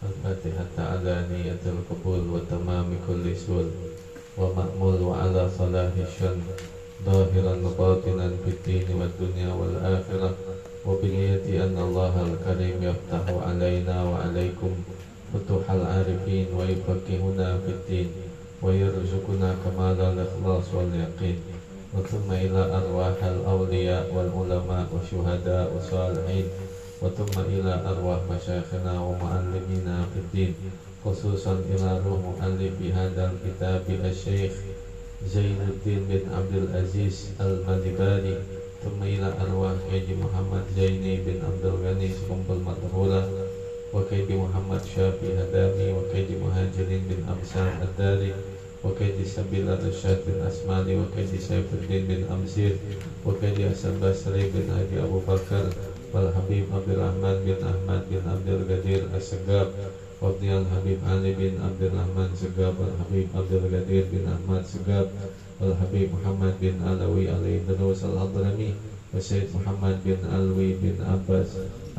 الفاتحة على نية القبول وتمام كل سول ومأمول وعلى صلاح الشن ظاهرا وباطنا في الدين والدنيا والآخرة وبنية أن الله الكريم يفتح علينا وعليكم فتوح العارفين ويفقهنا في الدين ويرزقنا كمال الإخلاص واليقين وثم إلى أرواح الأولياء والعلماء والشهداء والصالحين وثم إلى أرواح مشايخنا ومعلمينا في الدين خصوصا إلى روح مؤلف هذا الكتاب الشيخ زين الدين بن عبد العزيز المالباري ثم إلى أرواح حاج محمد زيني بن عبد الغني سقمب المطهورة وكيد محمد شافي هدامي وكيد مهاجرين بن أمسان الداري وكيد سبيل الرشاد بن أسمالي وكيد سيف الدين بن أمزير وكيد حسن بصري بن أبي أبو بكر والحبيب عبد الرحمن بن أحمد بن عبد القدير السقاب وابن الحبيب علي بن عبد الرحمن سقاب والحبيب عبد القدير بن أحمد سقاب والحبيب محمد بن علوي علي دروس الحضرمي وسيد محمد بن علوي بن عباس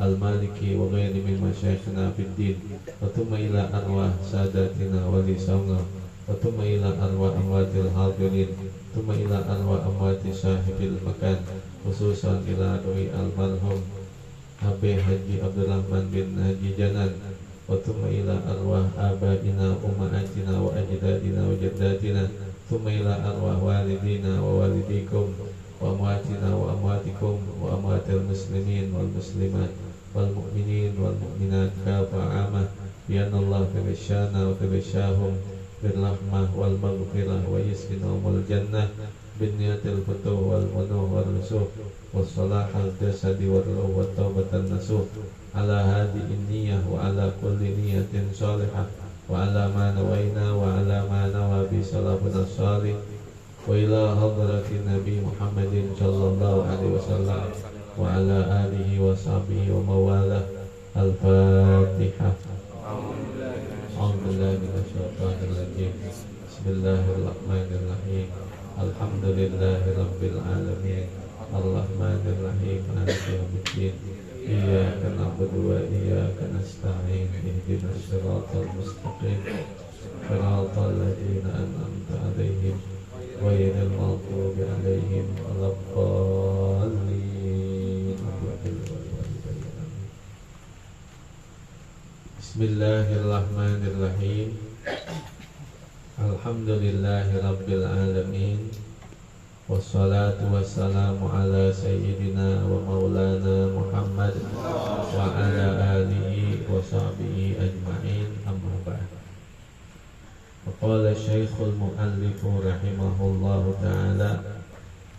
المالكي وغير من مشايخنا في الدين وثم إلى أرواح ساداتنا ولسانا وثم إلى أرواح أموات الحاضرين ثم إلى أرواح أموات صاحب المكان خصوصا إلى روي المرحوم Habib Haji Abdurrahman bin Haji Janan wa thumma ila arwah abaina ummahatina wa ajdadina wa jaddatina thumma ila arwah walidina wa walidikum wa amwatina wa amwatikum wa amwatil muslimin wal muslimat wal mu'minin wal mu'minat kafa'amah bi anna Allah tabashana wa tabashahum bil rahmah wal maghfirah wa yaskinahumul jannah bin niyatil futuh wal munuh wal rusuh والصلاح الجسد والروح والتوبة النسوح على هذه النية وعلى كل نية صالحة وعلى ما نوينا وعلى ما نوى بسلفنا الصالح وإلى حضرة النبي محمد صلى الله عليه وسلم وعلى آله وصحبه ومواله الفاتحة. أعوذ بالله من الشيطان الرجيم. بسم الله الرحمن الرحيم. الحمد لله رب العالمين الرحمن الرحيم مالك يوم الدين إياك نعبد وإياك نستعين اهدنا الصراط المستقيم صراط الذين أنعمت عليهم غير المغضوب عليهم ولا الضالين. بسم الله الرحمن الرحيم. الحمد لله رب العالمين wassalatu wassalamu ala sayyidina wa maulana Muhammad wa ala alihi wa sahbihi ajma'in, amma ba'd. Qala Syekhul Mu'allif rahimahullahu ta'ala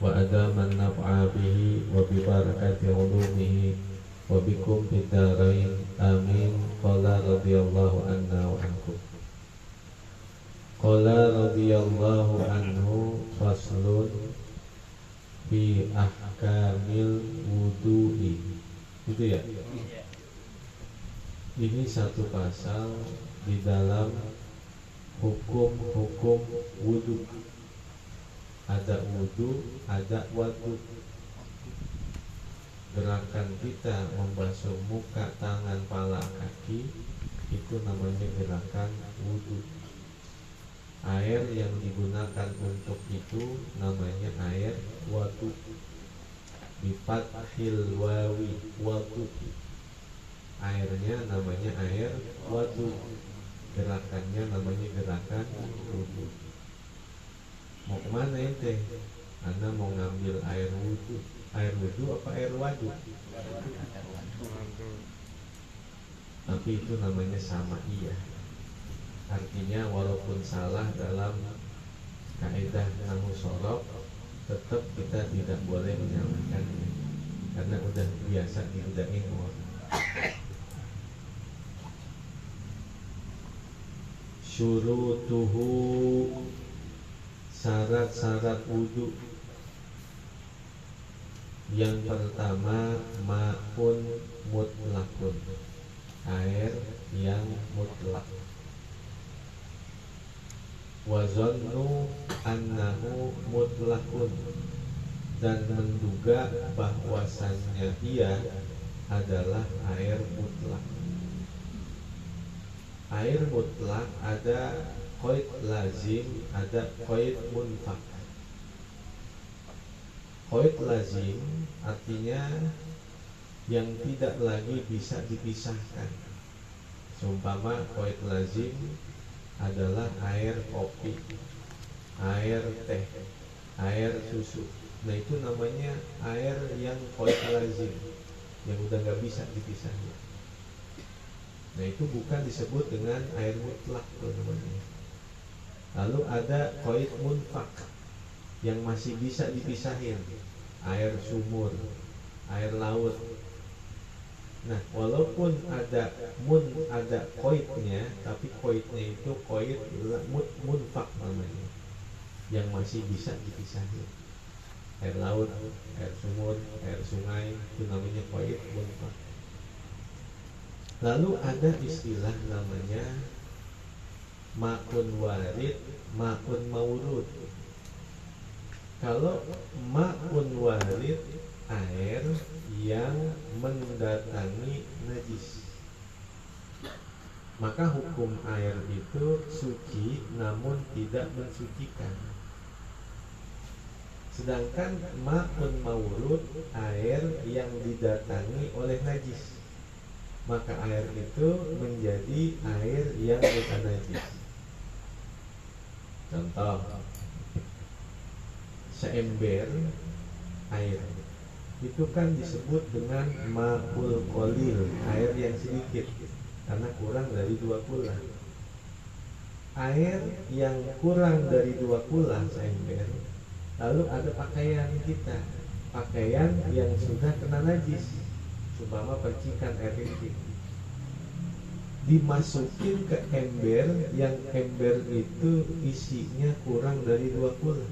wa adaman naf'a bihi wa bi barakati ulumihi wa bikum fid darain amin. Qala radhiyallahu anna wa ankum. Qala radhiyallahu anhu faslun fi ahkamil wudu'i. Itu ya? Ini satu pasal di dalam hukum-hukum wudu. Ada wudu, ada wadu. Gerakan kita membasuh muka, tangan, pala, kaki itu namanya gerakan wudu. Air yang digunakan untuk itu namanya air wadu. Bi fathil wawi wadu. Airnya namanya air wadu. Gerakannya namanya gerakan wudu. Mau kemana ente? Anda mau ngambil air wudu. Air wudu apa air wadu? Tapi itu namanya sama iya. Artinya walaupun salah dalam kaidah nahwu shorof, tetap kita tidak boleh menyalahkannya karena udah biasa diudahin orang. Syurutuhu, syarat-syarat wudu. Yang pertama, ma'un mutlakun, air yang mutlak. Wazannu annahu mutlakun, dan menduga bahwasannya ia adalah air mutlak. Air mutlak ada qaid lazim, ada qaid munfak. Qaid lazim artinya yang tidak lagi bisa dipisahkan. Seumpama qaid lazim adalah air kopi, air teh, air susu. Nah itu namanya air yang qaid lazim, yang udah nggak bisa dipisahin. Nah itu bukan disebut dengan air mutlak namanya. Lalu ada qaid munfak yang masih bisa dipisahin, air sumur, air laut. Nah walaupun ada qaidnya, tapi qaidnya itu qaid munfak namanya, yang masih bisa dipisahin. Air laut, air sumur, air sungai, itu namanya qaid munfak. Lalu ada istilah namanya ma'un warid, ma'un maurud. Kalau ma'un warid, air yang mendatangi najis, maka hukum air itu suci namun tidak mensucikan. Sedangkan ma'un maurud, air yang didatangi oleh najis, maka air itu menjadi air yang bukan najis. Contoh, seember air itu kan disebut dengan ma'ul qalil, air yang sedikit karena kurang dari 2 kula. Air yang kurang dari 2 kula seember. Lalu ada pakaian kita, pakaian yang sudah kena najis, umpama percikan air kencing, dimasukin ke ember yang ember itu isinya kurang dari 2 kula.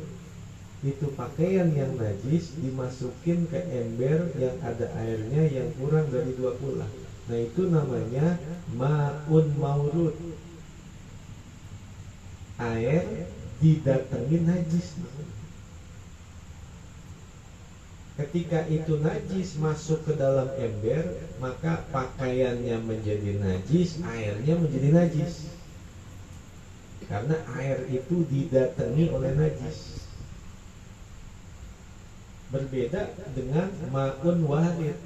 Itu pakaian yang najis dimasukin ke ember yang ada airnya yang kurang dari 2 kula. Nah itu namanya ma'un maurud, air didatangi najis. Ketika itu najis masuk ke dalam ember, maka pakaiannya menjadi najis, airnya menjadi najis. Karena air itu didatangi oleh najis. Berbeda dengan ma'un warid.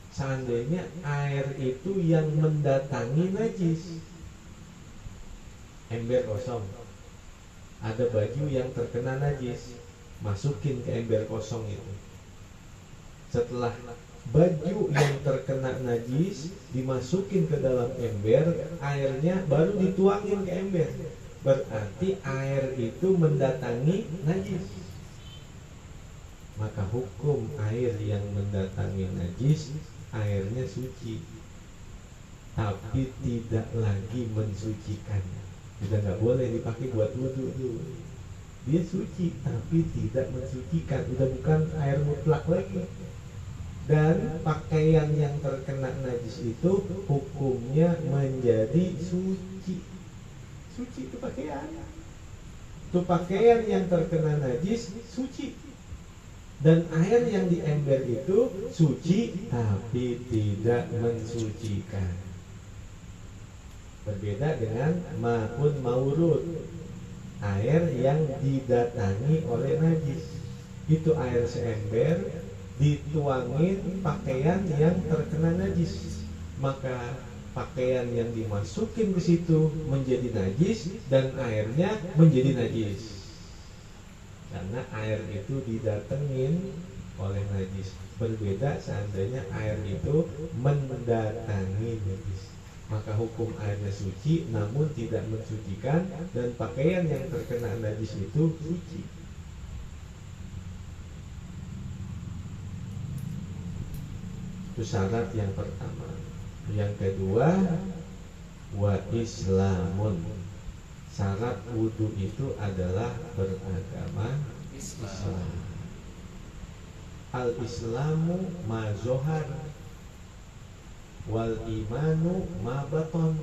Seandainya air itu yang mendatangi najis, ember kosong, ada baju yang terkena najis, masukin ke ember kosong itu. Setelah baju yang terkena najis dimasukin ke dalam ember, airnya baru dituangin ke ember. Berarti air itu mendatangi najis. Maka hukum air yang mendatangi najis, airnya suci, tapi tidak lagi mensucikan. Sudah nggak boleh dipakai buat wudhu tuh. Dia suci tapi tidak mensucikan, udah bukan air mutlak lagi. Dan pakaian yang terkena najis itu hukumnya menjadi suci. Suci itu pakaian. Itu pakaian yang terkena najis suci. Dan air yang di ember itu suci tapi tidak mensucikan. Berbeda dengan ma'un maurud, air yang didatangi oleh najis. Itu air seember dituangin pakaian yang terkena najis, maka pakaian yang dimasukin ke situ menjadi najis dan airnya menjadi najis. Karena air itu didatengin oleh najis. Berbeda seandainya air itu mendatangi najis, maka hukum airnya suci namun tidak mensucikan, dan pakaian yang terkena najis itu suci. Itu syarat yang pertama. Yang kedua, wa islamun. Syarat wudhu itu adalah beragama Islam. Al-Islamu ma zohar, wal imanu ma baton.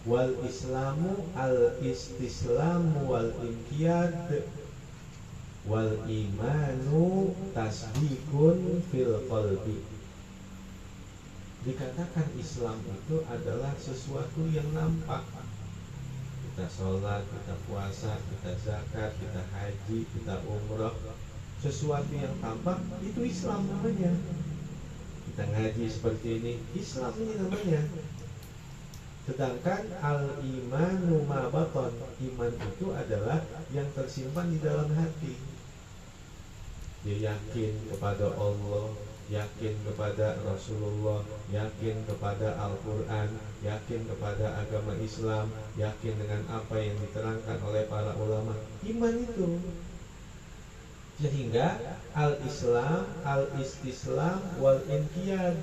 Wal Islamu al-istislamu wal inqiyad, wal imanu tasdikun fil qalbi. Dikatakan Islam itu adalah sesuatu yang nampak. Kita sholat, kita puasa, kita zakat, kita haji, kita umrah, sesuatu yang tampak itu Islam namanya. Kita ngaji seperti ini, Islam ini namanya. Sedangkan al-imanu ma baton, iman itu adalah yang tersimpan di dalam hati. Dia yakin kepada Allah, yakin kepada Rasulullah, yakin kepada Al-Quran, yakin kepada agama Islam, yakin dengan apa yang diterangkan oleh para ulama. Iman itu. Sehingga al-Islam, al-istislam, wal-inqiyad,